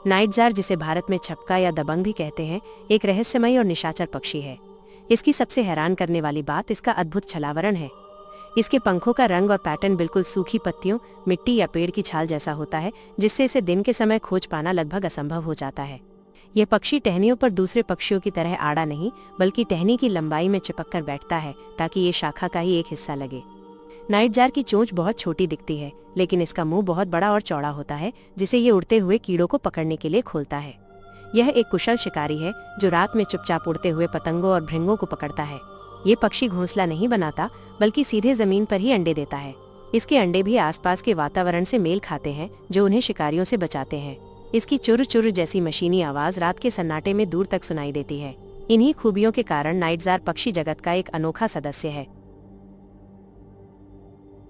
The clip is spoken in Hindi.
नाइटजार, जिसे भारत में छपका या दबंग भी कहते हैं, एक रहस्यमयी और निशाचर पक्षी है। इसकी सबसे हैरान करने वाली बात इसका अद्भुत छलावरण है। इसके पंखों का रंग और पैटर्न बिल्कुल सूखी पत्तियों, मिट्टी या पेड़ की छाल जैसा होता है, जिससे इसे दिन के समय खोज पाना लगभग असंभव हो जाता है। यह पक्षी टहनियों पर दूसरे पक्षियों की तरह आड़ा नहीं, बल्कि टहनी की लंबाई में चिपक कर बैठता है, ताकि ये शाखा का ही एक हिस्सा लगे। नाइटजार की चोंच बहुत छोटी दिखती है, लेकिन इसका मुंह बहुत बड़ा और चौड़ा होता है, जिसे ये उड़ते हुए कीड़ों को पकड़ने के लिए खोलता है। यह एक कुशल शिकारी है, जो रात में चुपचाप उड़ते हुए पतंगों और भृंगों को पकड़ता है। ये पक्षी घोंसला नहीं बनाता, बल्कि सीधे जमीन पर ही अंडे देता है। इसके अंडे भी आसपास के वातावरण से मेल खाते हैं, जो उन्हें शिकारियों से बचाते हैं। इसकी चुर चुर जैसी मशीनी आवाज रात के सन्नाटे में दूर तक सुनाई देती है। इन्हीं खूबियों के कारण नाइटजार पक्षी जगत का एक अनोखा सदस्य है।